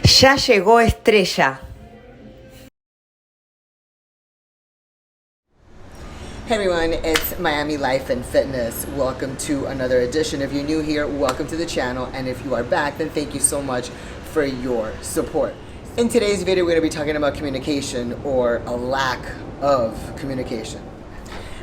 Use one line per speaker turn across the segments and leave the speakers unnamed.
Ya llegó Estrella.
Hey everyone, it's Miami Life and Fitness. Welcome to another edition. If you're new here, welcome to the channel. And if you are back, then thank you so much for your support. In today's video, we're going to be talking about communication, or a lack of communication.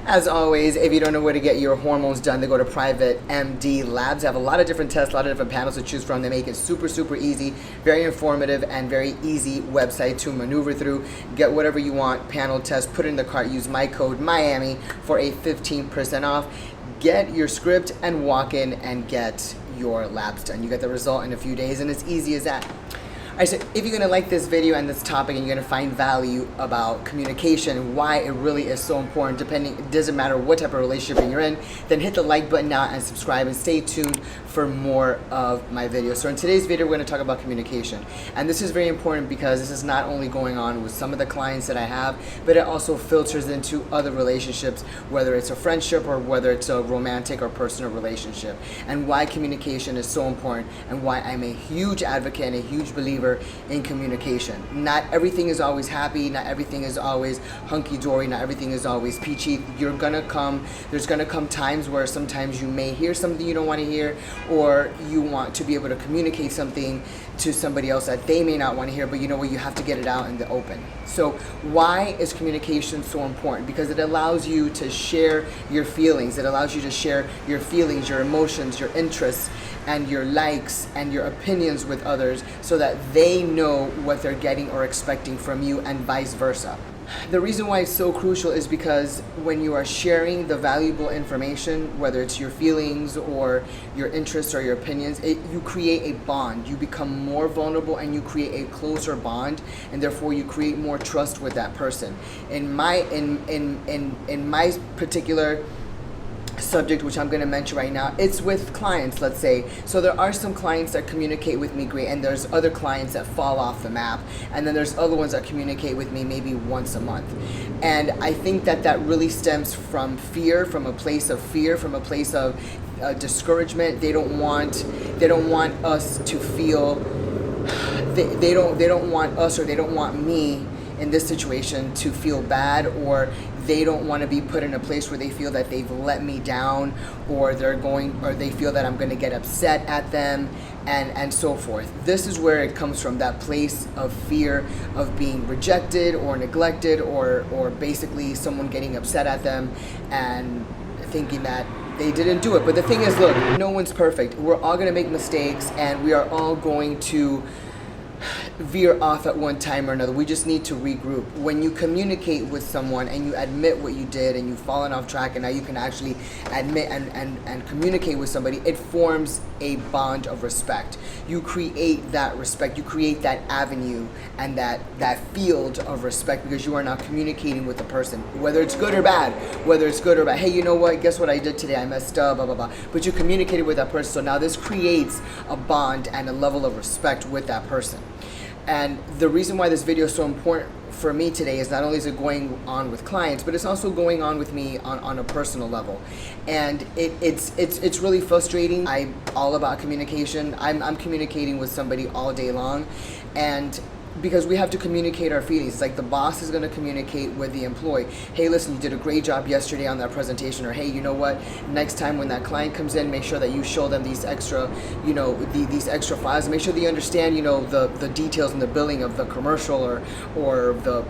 As always, if you don't know where to get your hormones done, they go to Private MD Labs. They have a lot of different tests, a lot of different panels to choose from. They make it super, super easy, very informative, and very easy website to maneuver through. Get whatever you want, panel test, put it in the cart, use my code MIAMI for a 15% off. Get your script and walk in and get your labs done. You get the result in a few days, and it's easy as that. Alright, so if you're going to like this video and this topic and you're going to find value about communication and why it really is so important, it doesn't matter what type of relationship you're in, then hit the like button now and subscribe and stay tuned for more of my videos. So in today's video, we're going to talk about communication. And this is very important because this is not only going on with some of the clients that I have, but it also filters into other relationships, whether it's a friendship or whether it's a romantic or personal relationship, and why communication is so important and why I'm a huge advocate and a huge believer in communication. Not everything is always happy, not everything is always hunky-dory, not everything is always peachy. there's gonna come times where sometimes you may hear something you don't want to hear, or you want to be able to communicate something to somebody else that they may not want to hear, but you know what, you have to get it out in the open. So why is communication so important? Because it allows you to share your feelings. It allows you to share your feelings, your emotions, your interests, and your likes and your opinions with others, so that they know what they're getting or expecting from you, and vice versa. The reason why it's so crucial is because when you are sharing the valuable information, whether it's your feelings or your interests or your opinions, you create a bond. You become more vulnerable and you create a closer bond, and therefore you create more trust with that person. In my particular subject, which I'm going to mention right now, it's with clients, let's say. So there are some clients that communicate with me great, and there's other clients that fall off the map, and then there's other ones that communicate with me maybe once a month. And I think that really stems from fear, from a place of fear, from a place of discouragement. They don't want us to feel, they don't want us, or they don't want me in this situation to feel bad, or they don't want to be put in a place where they feel that they've let me down, or they feel that I'm going to get upset at them, and so forth. This is where it comes from, that place of fear of being rejected or neglected, or basically someone getting upset at them and thinking that they didn't do it. But the thing is, look, no one's perfect. We're all going to make mistakes, and we are all going to veer off at one time or another. We just need to regroup. When you communicate with someone and you admit what you did and you've fallen off track, and now you can actually admit and communicate with somebody, it forms a bond of respect. You create that respect, you create that avenue and that field of respect, because you are now communicating with the person, whether it's good or bad. Hey, you know what, guess what I did today? I messed up, blah, blah, blah. But you communicated with that person, so now this creates a bond and a level of respect with that person. And the reason why this video is so important for me today is not only is it going on with clients, but it's also going on with me on a personal level. And it's really frustrating. I'm all about communication. I'm communicating with somebody all day long, and because we have to communicate our feelings. It's like the boss is going to communicate with the employee. Hey, listen, you did a great job yesterday on that presentation. Or hey, you know what? Next time when that client comes in, make sure that you show them these extra, these extra files. Make sure that you understand, the details and the billing of the commercial or the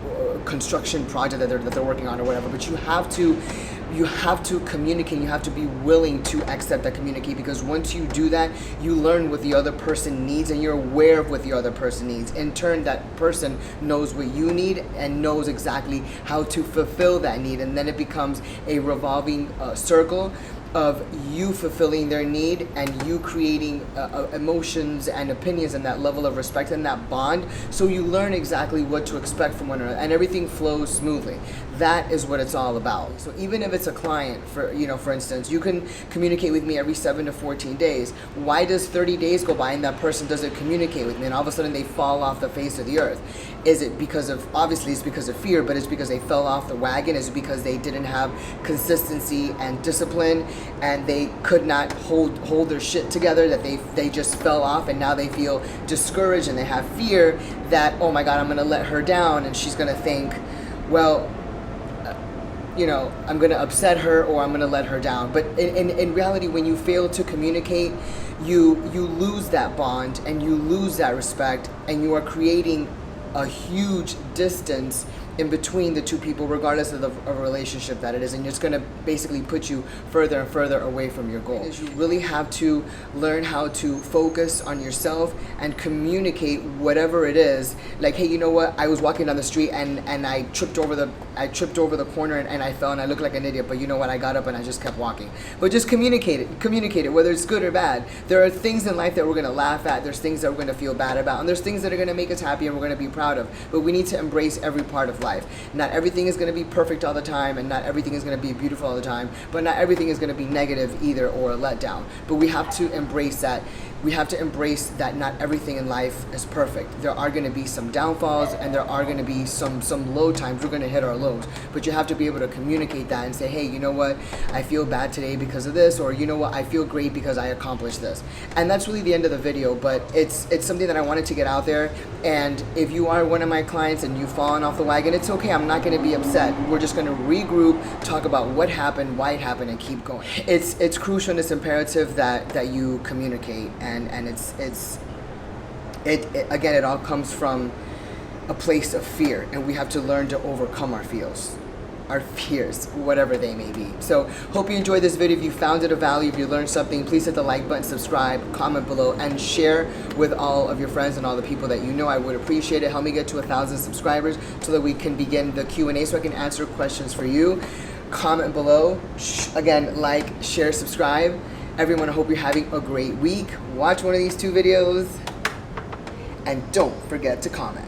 construction project that they're working on or whatever. But you have to communicate. You have to be willing to accept that communicate, because once you do that, you learn what the other person needs, and you're aware of what the other person needs. In turn, that person knows what you need and knows exactly how to fulfill that need, and then it becomes a revolving circle of you fulfilling their need and you creating emotions and opinions and that level of respect and that bond, so you learn exactly what to expect from one another, and everything flows smoothly. That is what it's all about. So even if it's a client, for instance, you can communicate with me every 7 to 14 days. Why does 30 days go by and that person doesn't communicate with me, and all of a sudden they fall off the face of the earth? Is it because of, obviously it's because of fear, but it's because they fell off the wagon? Is it because they didn't have consistency and discipline, and they could not hold their shit together, that they just fell off, and now they feel discouraged and they have fear that, oh my God, I'm gonna let her down, and she's gonna think, well, I'm going to upset her, or I'm going to let her down. But in reality, when you fail to communicate, you lose that bond, and you lose that respect, and you are creating a huge distance in between the two people, regardless of a relationship that it is, and it's going to basically put you further and further away from your goal. You really have to learn how to focus on yourself and communicate whatever it is. Like, hey, you know what? I was walking down the street and I tripped over the corner and I fell and I looked like an idiot. But you know what? I got up and I just kept walking. But just communicate it, whether it's good or bad. There are things in life that we're going to laugh at. There's things that we're going to feel bad about, and there's things that are going to make us happy and we're going to be proud of. But we need to embrace every part of life. Not everything is going to be perfect all the time, and not everything is going to be beautiful all the time, but not everything is going to be negative either, or a letdown. But we have to embrace that. We have to embrace that not everything in life is perfect. There are going to be some downfalls, and there are going to be some low times. We're going to hit our lows, but you have to be able to communicate that and say, hey, you know what? I feel bad today because of this, or you know what? I feel great because I accomplished this. And that's really the end of the video, but it's something that I wanted to get out there. And if you are one of my clients and you've fallen off the wagon, it's okay. I'm not going to be upset. We're just going to regroup, talk about what happened, why it happened, and keep going. It's crucial and it's imperative that you communicate. And it all comes from a place of fear, and we have to learn to overcome our fears, whatever they may be. So hope you enjoyed this video. If you found it of value, if you learned something, please hit the like button, subscribe, comment below, and share with all of your friends and all the people that you know. I would appreciate it. Help me get to 1,000 subscribers so that we can begin the Q&A, so I can answer questions for you. Comment below. Again, like, share, subscribe. Everyone, I hope you're having a great week. Watch one of these 2 videos, and don't forget to comment.